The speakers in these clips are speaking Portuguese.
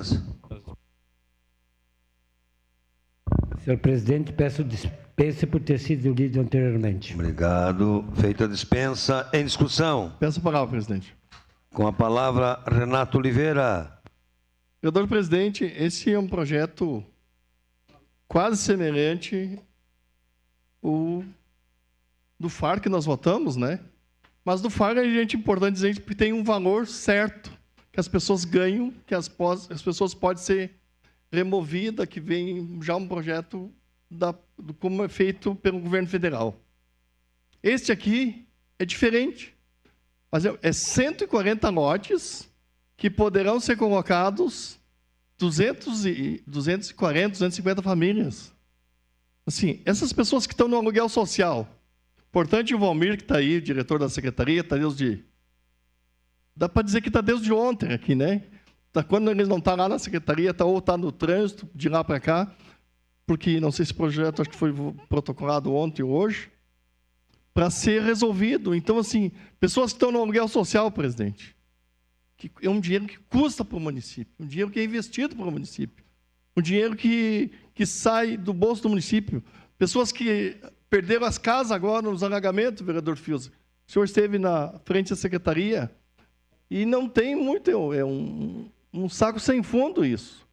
dispensa. Senhor presidente, peço dispensa por ter sido lido anteriormente. Obrigado. Feita a dispensa. Em discussão. Peço a palavra, presidente. Com a palavra, Renato Oliveira. Vereador presidente, esse é um projeto quase semelhante ao do FAR que nós votamos, né? Mas do FAR é importante dizer que tem um valor certo, que as pessoas ganham, que as pessoas podem ser removidas, que vem já um projeto como é feito pelo governo federal. Este aqui é diferente. Mas é 140 lotes que poderão ser colocados 240, 250 famílias. Assim, essas pessoas que estão no aluguel social, importante o Valmir, que está aí, diretor da secretaria, está desde... Dá para dizer que está desde ontem aqui, né? Quando eles não estão lá na secretaria, ou está no trânsito, de lá para cá, porque não sei se o projeto, acho que foi protocolado ontem ou hoje, para ser resolvido. Então, assim, pessoas que estão no aluguel social, presidente, que é um dinheiro que custa para o município, um dinheiro que é investido para o município, um dinheiro que sai do bolso do município. Pessoas que perderam as casas agora nos alagamentos, vereador Fiuza. O senhor esteve na frente da secretaria e não tem muito, é um saco sem fundo isso.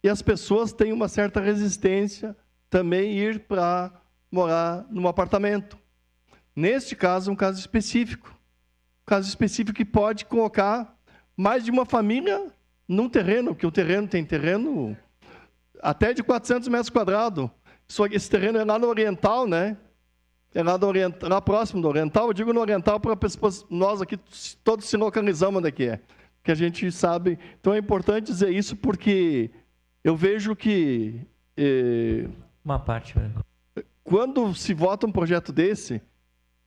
E as pessoas têm uma certa resistência também ir para morar num apartamento. Neste caso, um caso específico. Um caso específico que pode colocar mais de uma família num terreno, porque o terreno tem terreno até de 400 metros quadrados. Esse terreno é lá no Oriental, né? É lá próximo do Oriental. Eu digo no Oriental para nós aqui todos se localizamos onde é. Que a gente sabe. Então é importante dizer isso porque eu vejo que... Uma parte. Quando se vota um projeto desse...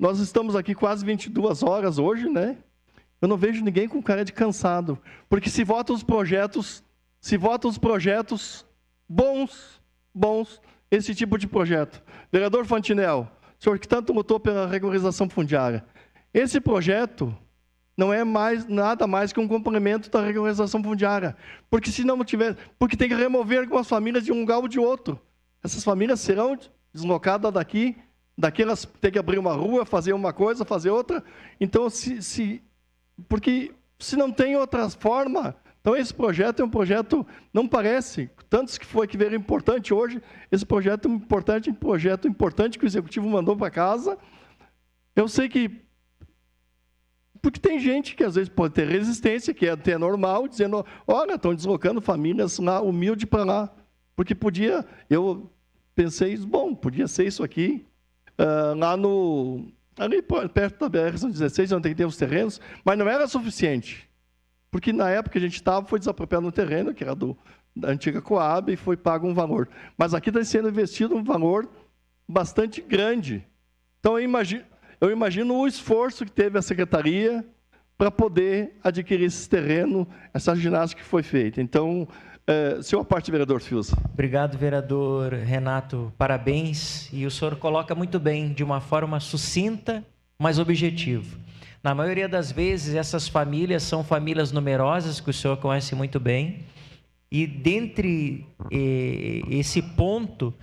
Nós estamos aqui quase 22 horas hoje, né? Eu não vejo ninguém com cara de cansado. Porque se votam os projetos bons, esse tipo de projeto. Vereador Fantinel, o senhor que tanto lutou pela regularização fundiária. Esse projeto não é nada mais que um complemento da regularização fundiária. Porque se não tiver... Porque tem que remover algumas famílias de um lugar ou de outro. Essas famílias serão deslocadas daquelas tem que abrir uma rua, fazer uma coisa, fazer outra. Então, porque se não tem outra forma, então esse projeto é um projeto, não parece, tantos que veio importante hoje, esse projeto é um projeto importante que o Executivo mandou para casa. Eu sei que, porque tem gente que às vezes pode ter resistência, que é até normal, dizendo, olha, estão deslocando famílias lá, humilde para lá. Porque eu pensei, bom, podia ser isso aqui, ali perto da BR-116, onde tem os terrenos, mas não era suficiente. Porque na época que a gente estava, foi desapropriado um terreno, que era da antiga Coab, e foi pago um valor. Mas aqui está sendo investido um valor bastante grande. Então, eu imagino o esforço que teve a secretaria para poder adquirir esse terreno, essa ginástica que foi feita. Então, senhor parte, vereador Fiuza. Obrigado, vereador Renato. Parabéns. E o senhor coloca muito bem, de uma forma sucinta, mas objetiva. Na maioria das vezes, essas famílias são famílias numerosas, que o senhor conhece muito bem. E dentre esse ponto,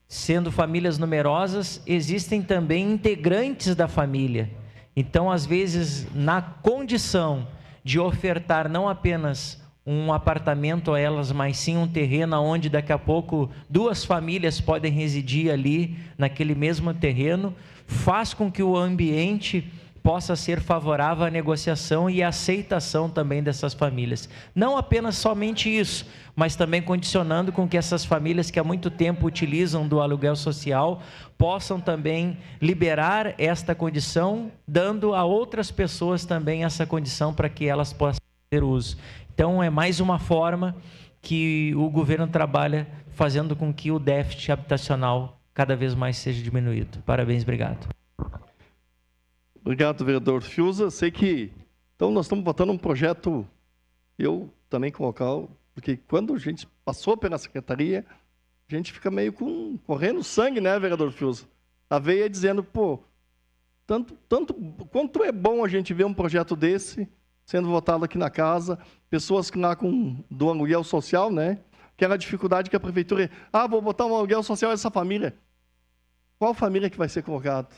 sendo famílias numerosas, existem também integrantes da família. Então, às vezes, na condição de ofertar não apenas um apartamento a elas, mas sim um terreno onde daqui a pouco 2 famílias podem residir ali naquele mesmo terreno, faz com que o ambiente possa ser favorável à negociação e à aceitação também dessas famílias. Não apenas somente isso, mas também condicionando com que essas famílias que há muito tempo utilizam do aluguel social possam também liberar esta condição, dando a outras pessoas também essa condição para que elas possam ter uso. Então, é mais uma forma que o governo trabalha fazendo com que o déficit habitacional cada vez mais seja diminuído. Parabéns, obrigado. Obrigado, vereador Fiuza. Sei que... Então, nós estamos votando um projeto, eu também colocar, porque quando a gente passou pela secretaria, a gente fica meio correndo sangue, né, vereador Fiuza? A veia dizendo, pô, quanto é bom a gente ver um projeto desse sendo votado aqui na casa, pessoas que lá do aluguel social, né? Aquela dificuldade que a prefeitura... vou botar um aluguel social nessa família. Qual família que vai ser colocado?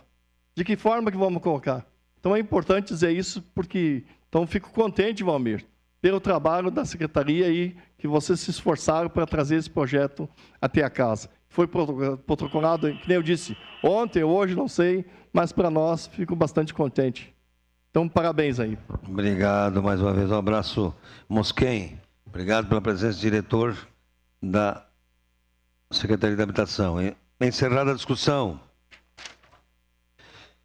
De que forma que vamos colocar? Então é importante dizer isso, porque então fico contente, Valmir, pelo trabalho da secretaria e que vocês se esforçaram para trazer esse projeto até a casa. Foi protocolado, que nem eu disse, ontem, hoje, não sei, mas para nós fico bastante contente. Então, parabéns aí. Obrigado mais uma vez. Um abraço, Mosquen. Obrigado pela presença, diretor da Secretaria da Habitação. Encerrada a discussão.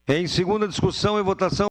Em segunda discussão e votação.